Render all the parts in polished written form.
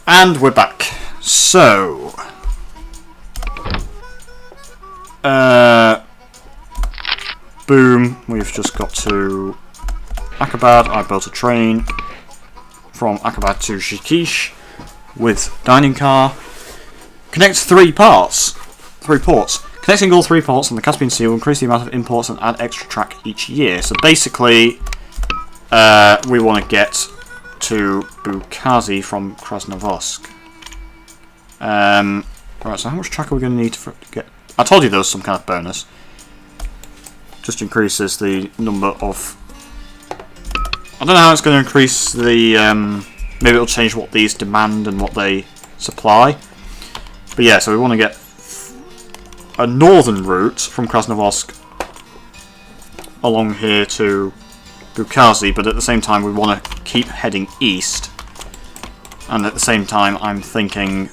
And we're back. So, boom, we've just got to Akabad. I built a train from Akabad to Shikish with dining car. Connects three ports. Connecting all three ports on the Caspian Sea will increase the amount of imports and add extra track each year. So basically, we want to get to Bukazi from Krasnovodsk. Right, so how much track are we going to need to get? I told you there was some kind of bonus. Just increases the number of... I don't know how it's going to increase the... maybe it'll change what these demand and what they supply. But yeah, so we want to get a northern route from Krasnovodsk along here to Bukazi, but at the same time we want to keep heading east. And at the same time I'm thinking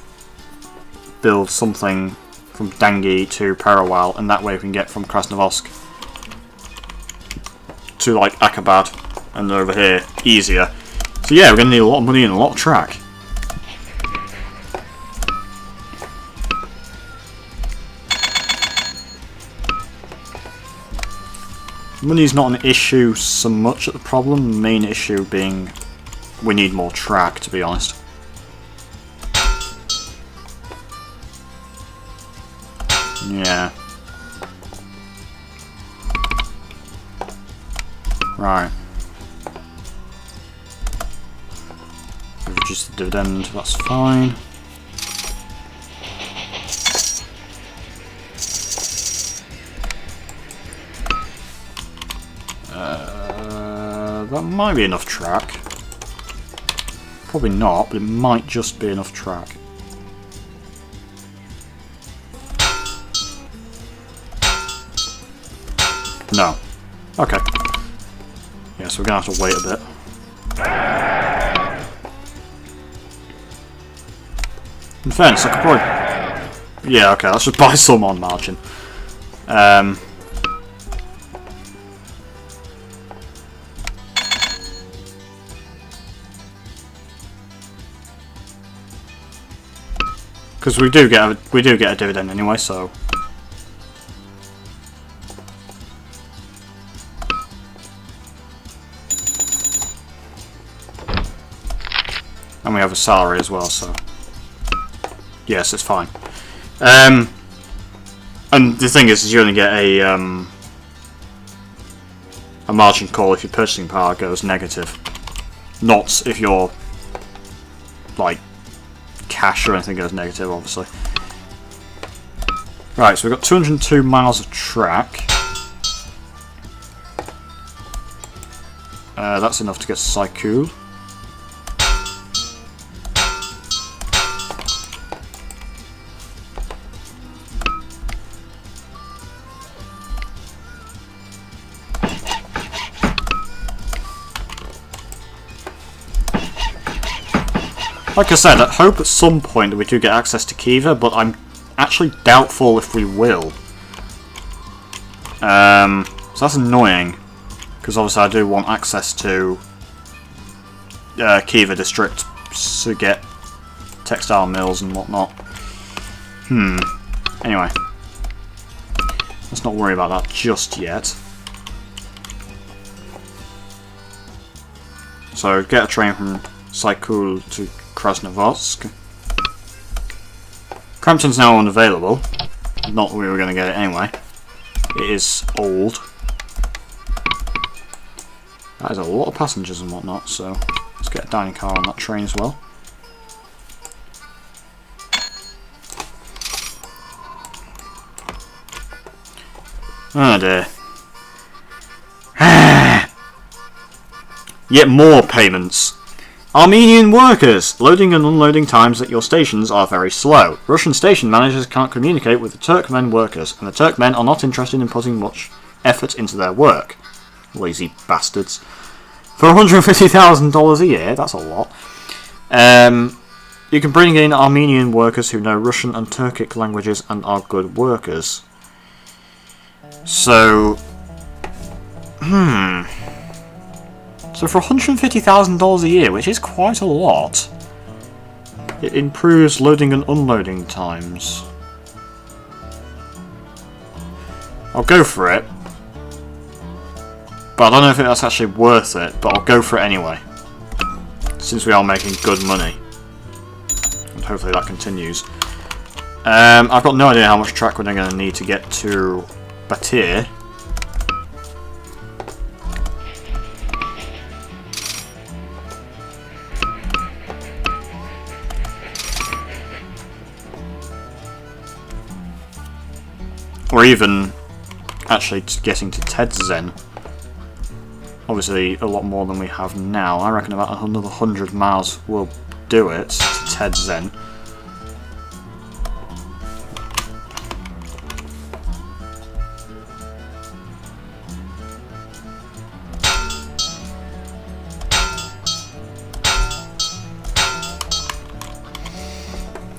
build something from Dangi to Parawal, and that way we can get from Krasnovodsk to like Akabad and over here easier. So yeah, we're going to need a lot of money and a lot of track. Money's not an issue so much at the problem, the main issue being we need more track, to be honest. Yeah. Right. Reduce the dividend, that's fine. That might be enough track. Probably not, but it might just be enough track. No. Okay. Yeah, so we're going to have to wait a bit. In fairness, I could probably... Yeah, okay, let's just buy some on margin. Because we do get a dividend anyway, so... And we have a salary as well, so... Yes, it's fine. And the thing is you only get a margin call if your purchasing power goes negative. Not if your, like, cash or anything goes negative, obviously. Right, so we've got 202 miles of track. That's enough to get to Tycoon. Like I said, I hope at some point that we do get access to Kiva, but I'm actually doubtful if we will. So that's annoying, because obviously I do want access to Kiva district to get textile mills and whatnot. Anyway, let's not worry about that just yet. So get a train from Tycoon to Krasnovodsk. Crampton's now unavailable. Not that we were going to get it anyway. It is old. That is a lot of passengers and whatnot, so let's get a dining car on that train as well. Oh dear. Yet more payments. Armenian workers! Loading and unloading times at your stations are very slow. Russian station managers can't communicate with the Turkmen workers, and the Turkmen are not interested in putting much effort into their work. Lazy bastards. For $150,000 a year, that's a lot. You can bring in Armenian workers who know Russian and Turkic languages and are good workers. So... So for $150,000 a year, which is quite a lot, It improves loading and unloading times. I'll go for it. But I don't know if that's actually worth it, but I'll go for it anyway. Since we are making good money. And hopefully that continues. I've got no idea how much track we're going to need to get to Batir. Or even actually getting to Tedzen. Obviously a lot more than we have now. I reckon about another 100 miles will do it to Tedzen.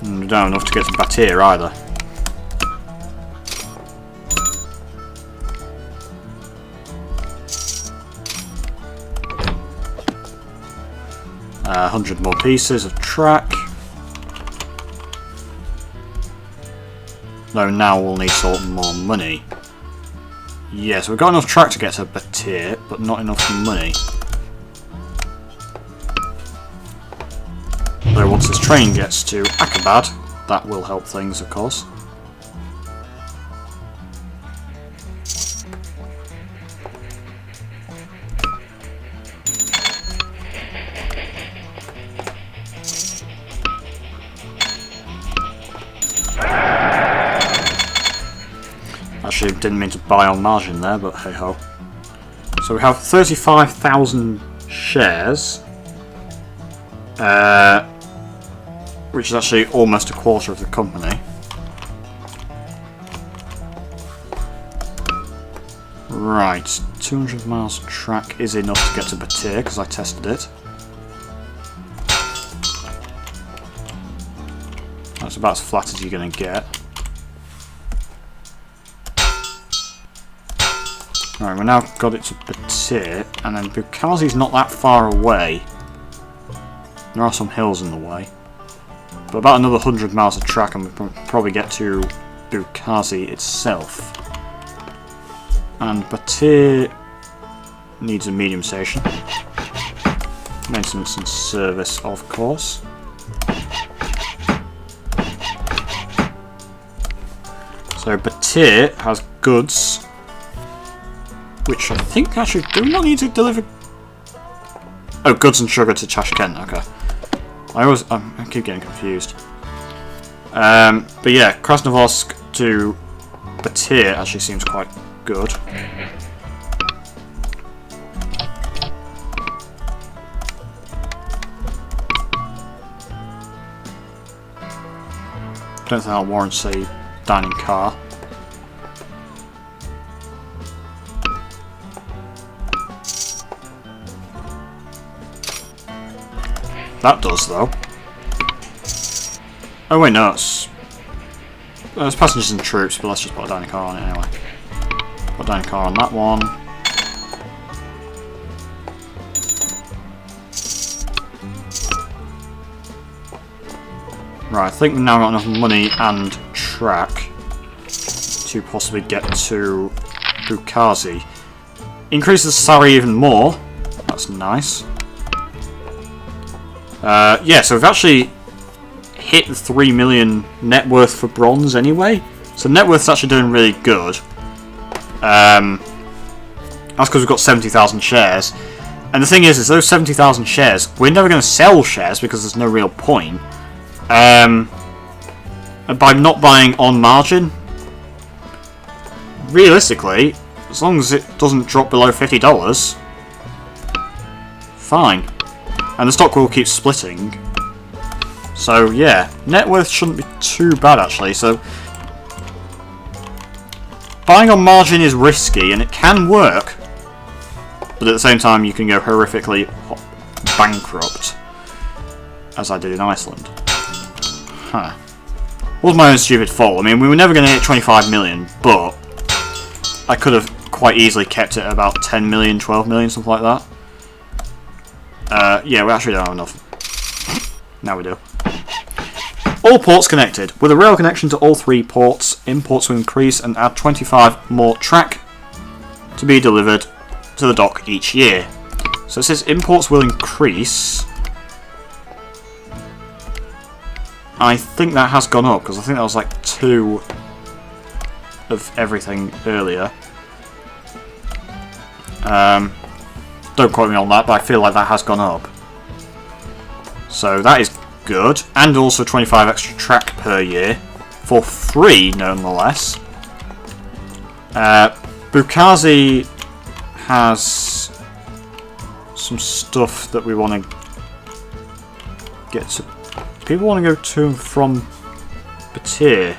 And we don't have enough to get to Batir either. Uh, 100 more pieces of track. Though now we'll need sort of more money. Yes, we've got enough track to get to Batir, but not enough money. Though once this train gets to Akabad, that will help things, of course. Actually, didn't mean to buy on margin there, but hey ho. So we have 35,000 shares, which is actually almost a quarter of the company. Right, 200 miles track is enough to get to Batir because I tested it. That's about as flat as you're going to get. Right, we've now got it to Batir, and then Bukazi's not that far away. There are some hills in the way. But about another 100 miles of track and we'll probably get to Bukazi itself. And Batir needs a medium station. Maintenance and service, of course. So Batir has goods, which I think actually do we not need to deliver. Oh, goods and sugar to Tashkent. Okay, I keep getting confused. But yeah, Krasnovorsk to Batir actually seems quite good. Don't think that warrants a dining car. That does, though. Oh wait, no, it's passengers and troops, but let's just put a dining car on it anyway. Put a dining car on that one. Right, I think we've now got enough money and track to possibly get to Bukazi. Increases the salary even more. That's nice. Yeah, so we've actually hit the 3 million net worth for bronze anyway. So net worth's actually doing really good. That's because we've got 70,000 shares. And the thing is those 70,000 shares, we're never going to sell shares because there's no real point. And by not buying on margin, realistically, as long as it doesn't drop below $50, fine. And the stock will keep splitting. So yeah, net worth shouldn't be too bad actually. So buying on margin is risky and it can work, but at the same time you can go horrifically bankrupt, as I did in Iceland. Huh. Was my own stupid fault. I mean, we were never going to hit 25 million, but I could have quite easily kept it at about 10 million, 12 million, something like that. Yeah, we actually don't have enough. Now we do. All ports connected. With a rail connection to all 3 ports, imports will increase and add 25 more track to be delivered to the dock each year. So it says imports will increase. I think that has gone up, because I think that was like 2 of everything earlier. Don't quote me on that, but I feel like that has gone up. So that is good. And also 25 extra track per year. For free, nonetheless. Bukazi has some stuff that we want to get to. People want to go to and from Batir.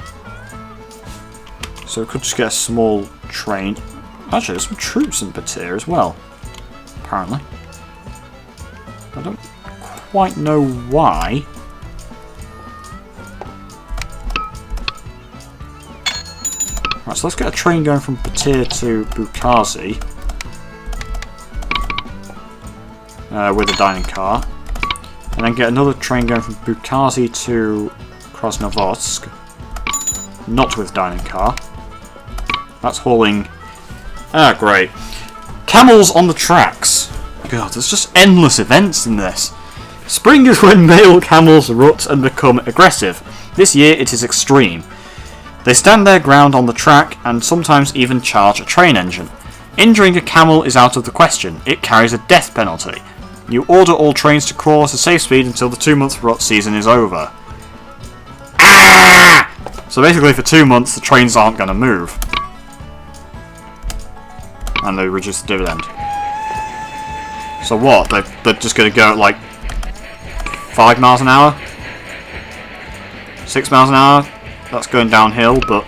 So we could just get a small train. Actually, there's some troops in Batir as well. Apparently. I don't quite know why. Right, so let's get a train going from Batir to Bukazi. With a dining car. And then get another train going from Bukazi to Krasnovodsk. Not with dining car. That's hauling... Ah, great. Camels on the tracks. God, there's just endless events in this. Spring is when male camels rut and become aggressive. This year it is extreme. They stand their ground on the track and sometimes even charge a train engine. Injuring a camel is out of the question. It carries a death penalty. You order all trains to crawl at a safe speed until the 2-month rut season is over. Ah! So basically for 2 months the trains aren't going to move. And they reduce the dividend. So what? They're just going to go at like 5 miles an hour? 6 miles an hour? That's going downhill, but...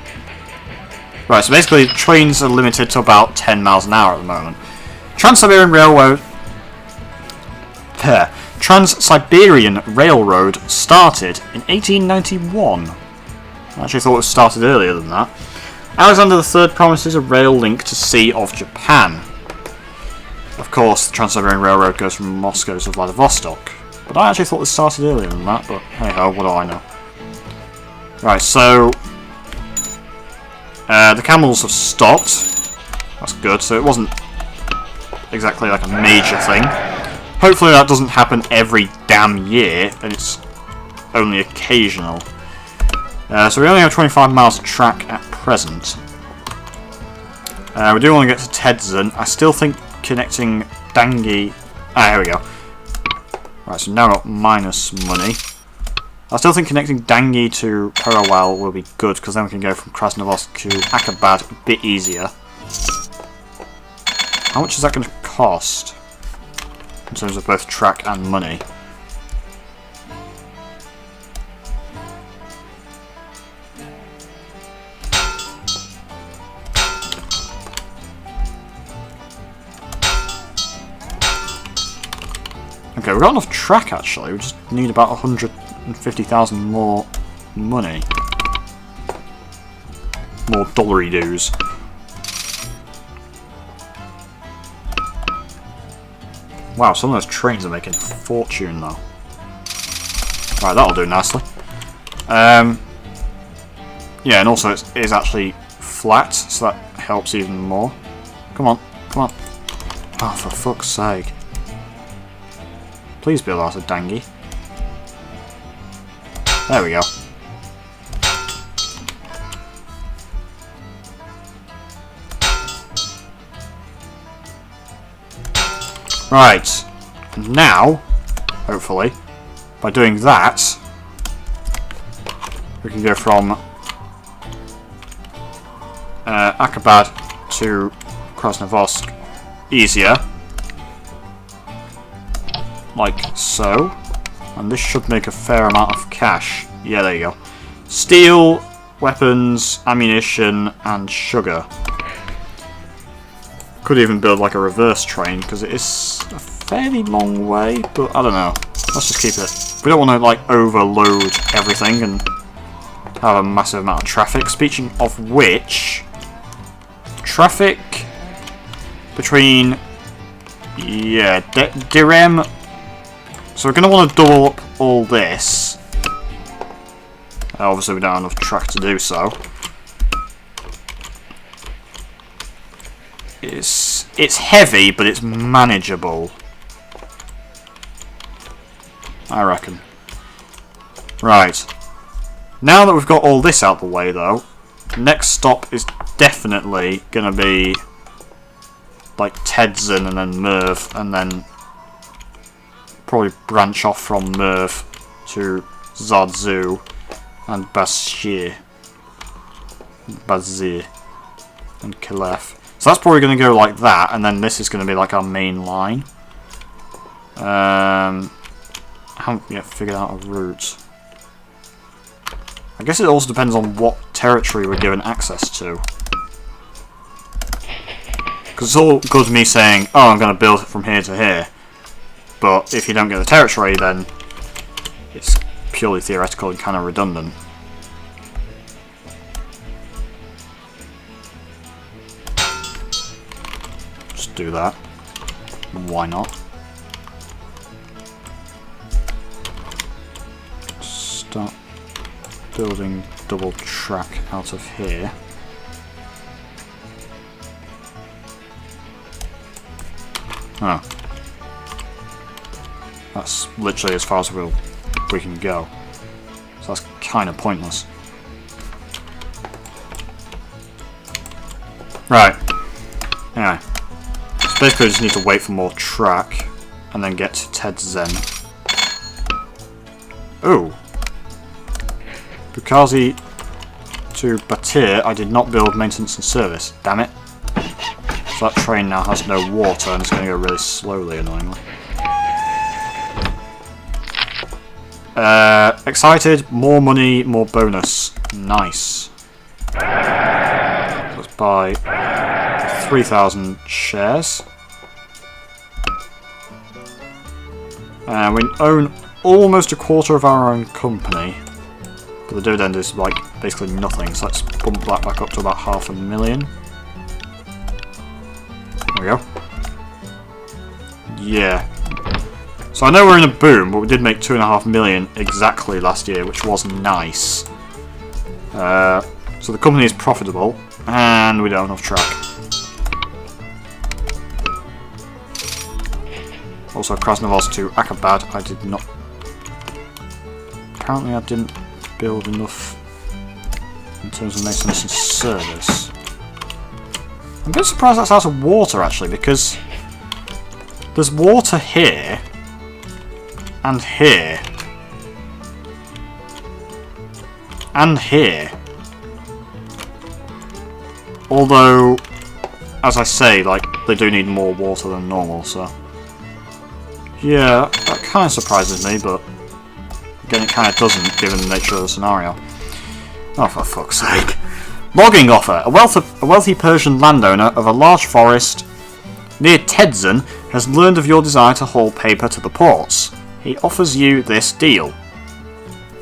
Right, so basically trains are limited to about 10 miles an hour at the moment. Trans-Siberian Railroad started in 1891. I actually thought it was started earlier than that. Alexander III promises a rail link to Sea of Japan. Of course, the Trans-Siberian Railroad goes from Moscow to Vladivostok. But I actually thought this started earlier than that, but hey ho, what do I know. Right, so... the camels have stopped. That's good, so it wasn't exactly like a major thing. Hopefully that doesn't happen every damn year, and it's only occasional. So we only have 25 miles of track at present. We do want to get to Tedzin. I still think connecting Dangi... Ah, here we go. Right, so now I've got minus money. I still think connecting Dangi to Perawal will be good, because then we can go from Krasnovodsk to Akabad a bit easier. How much is that going to cost? In terms of both track and money. Okay, we've got enough track actually, we just need about 150,000 more money. More dollary dues. Wow, some of those trains are making a fortune though. Right, that'll do nicely. Yeah, and also it is actually flat, so that helps even more. Come on, come on. Oh, for fuck's sake. Please build out a Dangi. There we go. Right. Now, hopefully, by doing that, we can go from Akabad to Krasnovodsk easier. Like so. And this should make a fair amount of cash. Yeah, there you go. Steel, weapons, ammunition, and sugar. Could even build like a reverse train, because it is a fairly long way, but I don't know. Let's just keep it. We don't want to like overload everything and have a massive amount of traffic. Speaking of which, traffic between, yeah, Direm. So we're going to want to double up all this. Obviously we don't have enough track to do so. It's heavy, but it's manageable, I reckon. Right. Now that we've got all this out the way, though, next stop is definitely going to be like Tedzin and then Merv, and then probably branch off from Merv to Zarzu and Bazir and Kalef. So that's probably going to go like that, and then this is going to be like our main line. I haven't yet figured out a route. I guess it also depends on what territory we're given access to. Because it's all good me saying, oh, I'm going to build it from here to here. But if you don't get the territory, then it's purely theoretical and kind of redundant. Just do that. Why not? Start building double track out of here. Oh. That's literally as far as we can go. So that's kind of pointless. Right. Anyway. So basically we just need to wait for more track and then get to Tedzin. Ooh. Bukazi to Batir, I did not build maintenance and service. Damn it. So that train now has no water and it's going to go really slowly, annoyingly. Excited, more money, more bonus. Nice. Let's buy 3,000 shares. We own almost a quarter of our own company. But the dividend is like basically nothing, so let's bump that back up to about 500,000. There we go. Yeah. So I know we're in a boom, but we did make 2.5 million exactly last year, which was nice. So the company is profitable, and we don't have enough track. Also, Krasnovar's to Akabad, I did not... Apparently I didn't build enough in terms of maintenance and service. I'm a bit surprised that's out of water, actually, because there's water here and here and here. Although, as I say, like, they do need more water than normal, so... Yeah, that kind of surprises me, but... Again, it kind of doesn't, given the nature of the scenario. Oh, for fuck's sake. Logging offer. A wealthy Persian landowner of a large forest near Tedzin has learned of your desire to haul paper to the ports. He offers you this deal.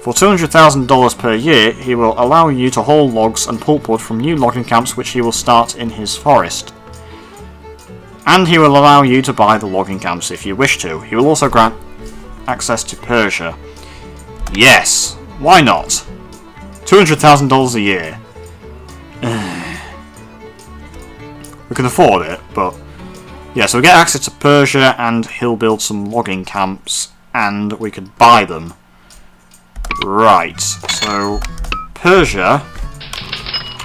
For $200,000 per year, he will allow you to haul logs and pulpwood from new logging camps which he will start in his forest. And he will allow you to buy the logging camps if you wish to. He will also grant access to Persia. Yes, why not? $200,000 a year. We can afford it, but... Yeah, so we get access to Persia, and he'll build some logging camps, and we could buy them. Right, so... Persia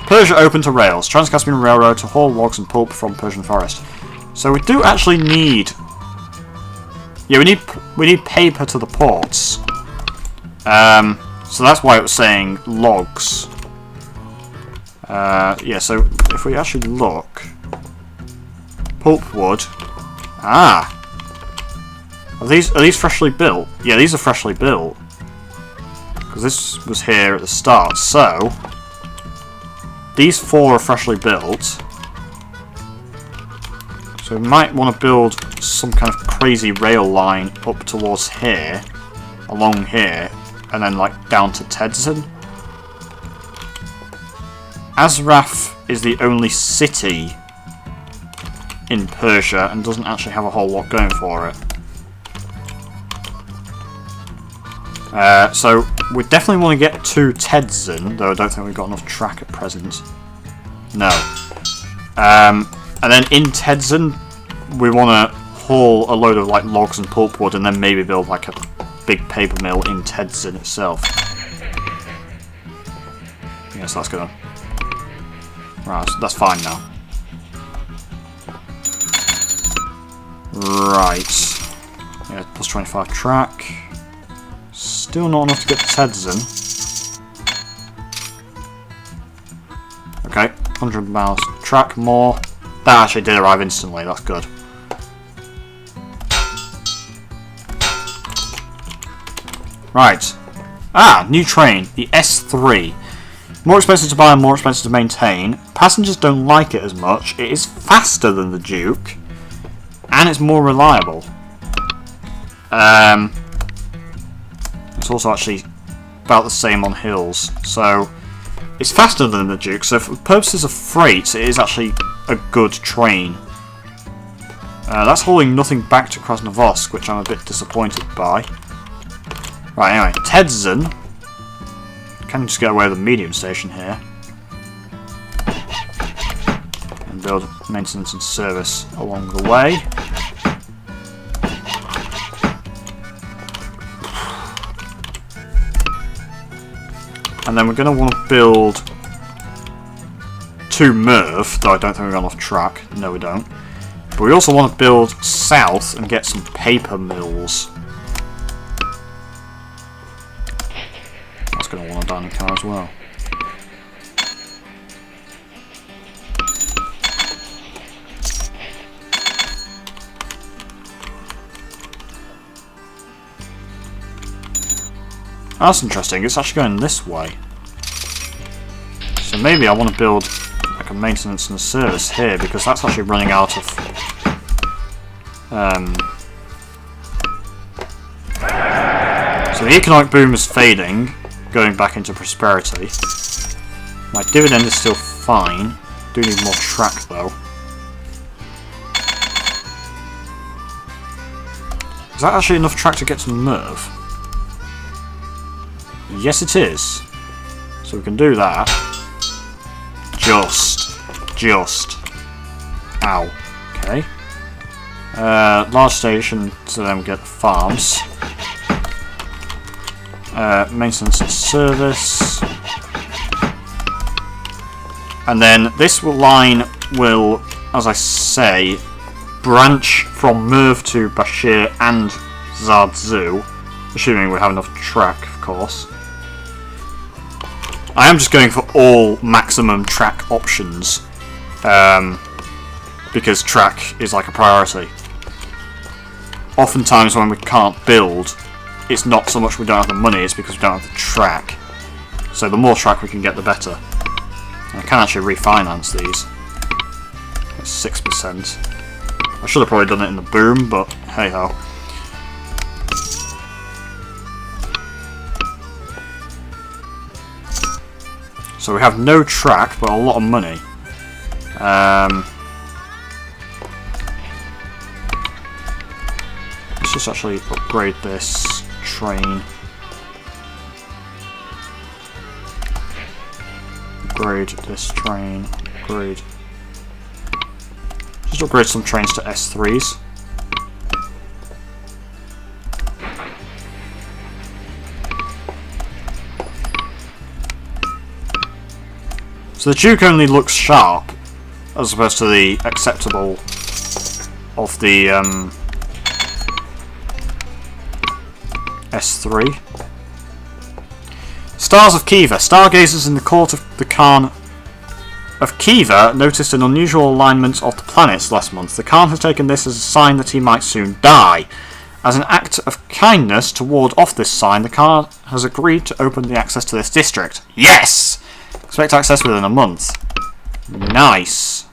open to rails. Trans-Caspian Railroad to haul logs and pulp from Persian forest. So we do actually need... Yeah, we need paper to the ports. So that's why it was saying logs. Yeah, so if we actually look... Pulpwood. Ah! Are these freshly built? Yeah, these are freshly built. Because this was here at the start, so... These 4 are freshly built. So we might want to build some kind of crazy rail line up towards here. Along here. And then, like, down to Tedzin. Azraf is the only city in Persia and doesn't actually have a whole lot going for it. So We definitely want to get to Tedzin, though I don't think we've got enough track at present. No. And then in Tedzin, we want to haul a load of like logs and pulpwood, and then maybe build like a big paper mill in Tedzin itself. Yes, that's good. Right, that's fine now. Right. Yeah, plus 25 track. Still not enough to get to Tedzin. Okay, 100 miles track more. That actually did arrive instantly, that's good. Right. Ah, new train, the S3. More expensive to buy and more expensive to maintain. Passengers don't like it as much. It is faster than the Duke. And it's more reliable. It's also actually about the same on hills. So, it's faster than the Duke. So for purposes of freight, it is actually a good train. That's hauling nothing back to Krasnovodsk, which I'm a bit disappointed by. Right, anyway, Tedzin. Can just get away with a medium station here. And build maintenance and service along the way. And then we're going to want to build 2 MIRV, though I don't think we've got enough track. No, we don't. But we also want to build south and get some paper mills. That's going to want a dining car as well. That's interesting, it's actually going this way. So maybe I want to build like a maintenance and a service here, because that's actually running out of so the economic boom is fading, going back into prosperity. My dividend is still fine. Do need more track though. Is that actually enough track to get to MIRV? Yes, it is. So we can do that. Just. Ow. Okay. Large station to then get farms. Maintenance and service. And then this line will, as I say, branch from MIRV to Bashir and Zardzu, assuming we have enough track, of course. I am just going for all maximum track options, because track is like a priority. Oftentimes when we can't build, it's not so much we don't have the money, it's because we don't have the track. So the more track we can get, the better. And I can actually refinance these. That's 6%. I should have probably done it in the boom, but hey ho. So we have no track, but a lot of money. Let's just actually upgrade this train. Upgrade this train. Upgrade. Just upgrade some trains to S3s. So the Duke only looks sharp, as opposed to the acceptable of the S3. Stars of Khiva. Stargazers in the court of the Khan of Khiva noticed an unusual alignment of the planets last month. The Khan has taken this as a sign that he might soon die. As an act of kindness to ward off this sign, the Khan has agreed to open the access to this district. Yes! Expect access within a month. Nice.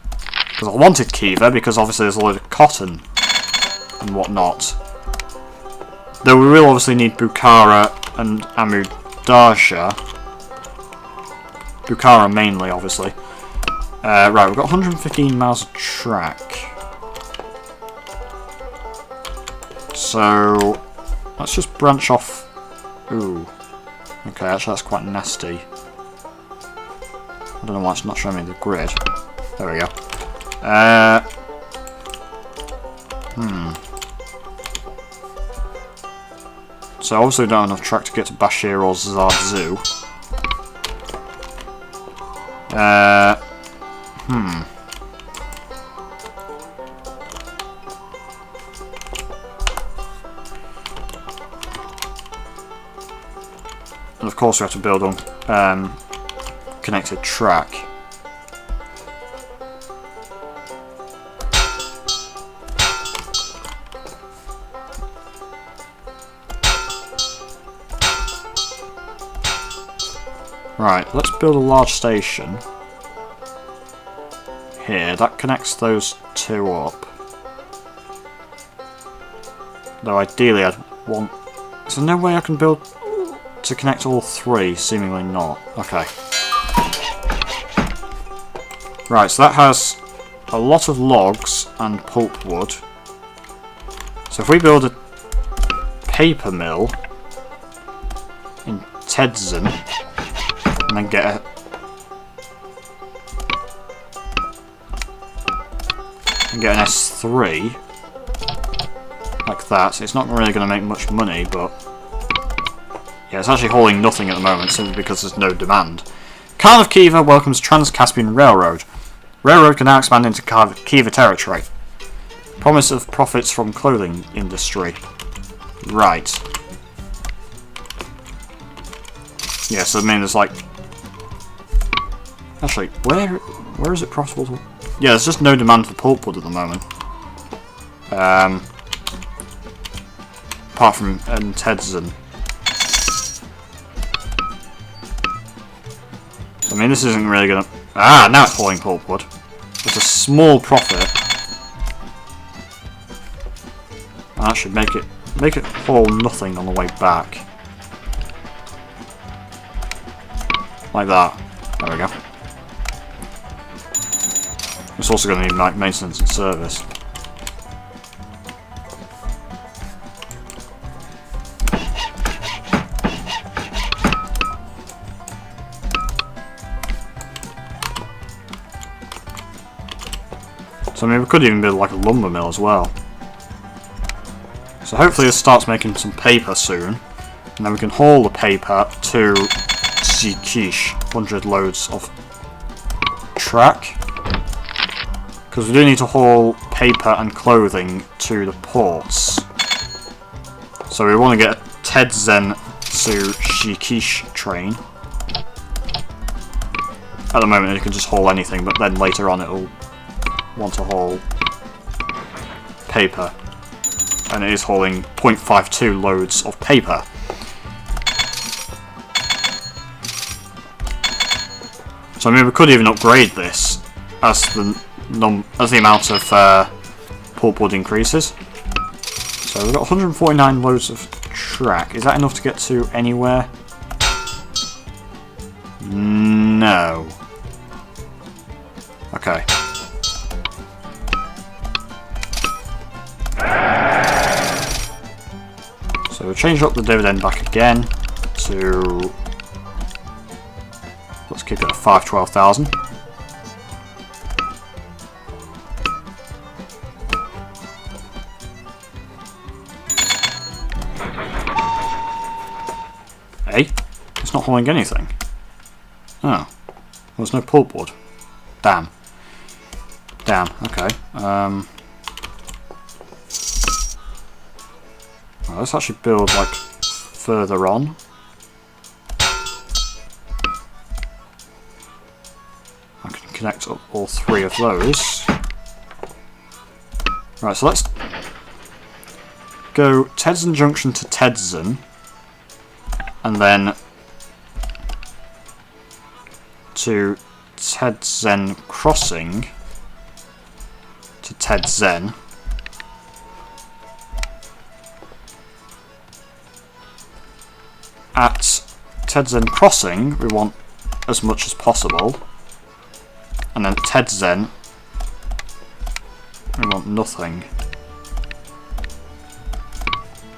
Because I wanted Khiva, because obviously there's a load of cotton and whatnot. Though we will obviously need Bukhara and Amudarja. Bukhara mainly, obviously. Right, we've got 115 miles of track. So, let's just branch off. Ooh. Okay, actually that's quite nasty. I don't know why it's not showing me the grid. There we go. So obviously we don't have enough track to get to Bashir or Zarzu. And of course we have to build on connected track. Right, let's build a large station here. That connects those two up. Though ideally I'd want... Is there no way I can build to connect all three? Seemingly not. Okay. Right, so that has a lot of logs and pulpwood. So if we build a paper mill in Tedzen, and then get an S3 like that. It's not really going to make much money, but yeah, it's actually hauling nothing at the moment simply because there's no demand. Khan of Khiva welcomes Trans-Caspian Railroad. Railroad can now expand into Khiva territory. Promise of profits from clothing industry. Right. Yeah, so I mean there's like... Actually, where is it profitable to... Yeah, there's just no demand for pulpwood at the moment. Apart from Tedzen. I mean, this isn't really gonna... Ah, now it's hauling pulpwood. It's a small profit. And that should make it haul nothing on the way back. Like that. There we go. It's also going to need like maintenance and service. So I mean, we could even build like a lumber mill as well. So hopefully this starts making some paper soon, and then we can haul the paper to Zikish, 100 loads of track. Because we do need to haul paper and clothing to the ports. So we want to get a Tedzen to Shikish train. At the moment it can just haul anything, but then later on it'll want to haul paper. And it is hauling 0.52 loads of paper. So I mean we could even upgrade this as the amount of pulpwood increases. So we've got 149 loads of track. Is that enough to get to anywhere? No. Okay. So we'll change up the dividend back again to... Let's keep it at 512,000. Hey, it's not hauling anything. Oh, there's no pulpwood. Damn. Damn. Okay. Well, let's actually build like further on. I can connect up all three of those. Right, so let's go Tedzen Junction to Tedzen, and then to Tedzen Crossing to Tedzen. At Tedzen Crossing, we want as much as possible, and then Tedzen, we want nothing,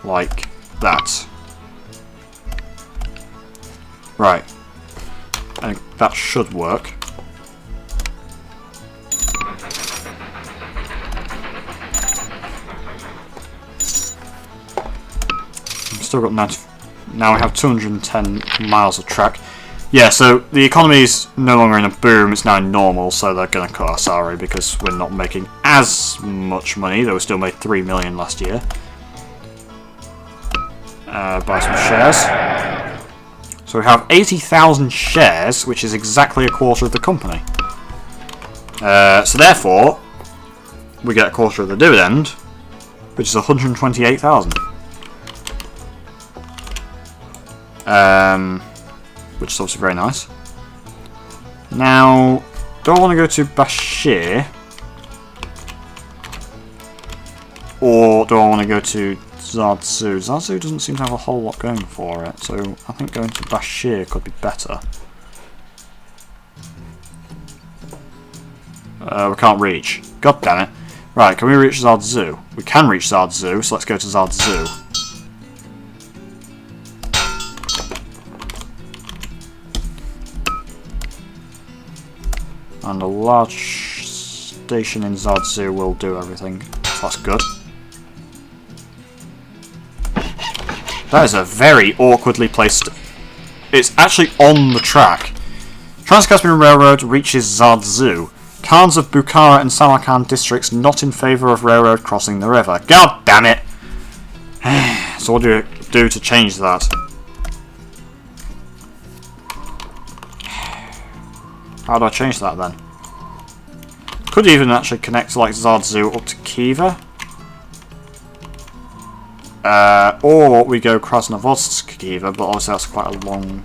like that. Right. I think that should work. Still got 90. Now we have 210 miles of track. Yeah, so the economy is no longer in a boom, it's now in normal, so they're going to cut our salary because we're not making as much money, though we still made 3 million last year. Buy some shares. So we have 80,000 shares, which is exactly a quarter of the company. So therefore, we get a quarter of the dividend, which is 128,000. Which is obviously very nice. Now, do I want to go to Bashir? Or do I want to go to Zardzu? Zardzu doesn't seem to have a whole lot going for it, so I think going to Bashir could be better. We can't reach. God damn it. Right, can we reach Zardzu? We can reach Zardzu, so let's go to Zardzu. And a large station in Zardzu will do everything. So that's good. That is a very awkwardly placed... It's actually on the track. Trans-Caspian Railroad reaches Zardzu. Khans of Bukhara and Samarkand districts not in favour of railroad crossing the river. God damn it! So what do you do to change that? How do I change that then? Could even actually connect to like Zardzu up to Khiva. Or we go Krasnovodsk Khiva, but obviously that's quite a long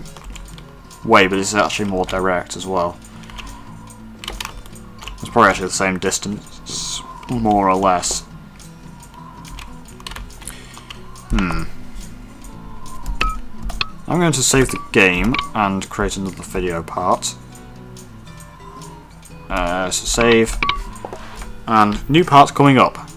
way, but this is actually more direct as well. It's probably actually the same distance, more or less. I'm going to save the game and create another video part. So save, and new part coming up.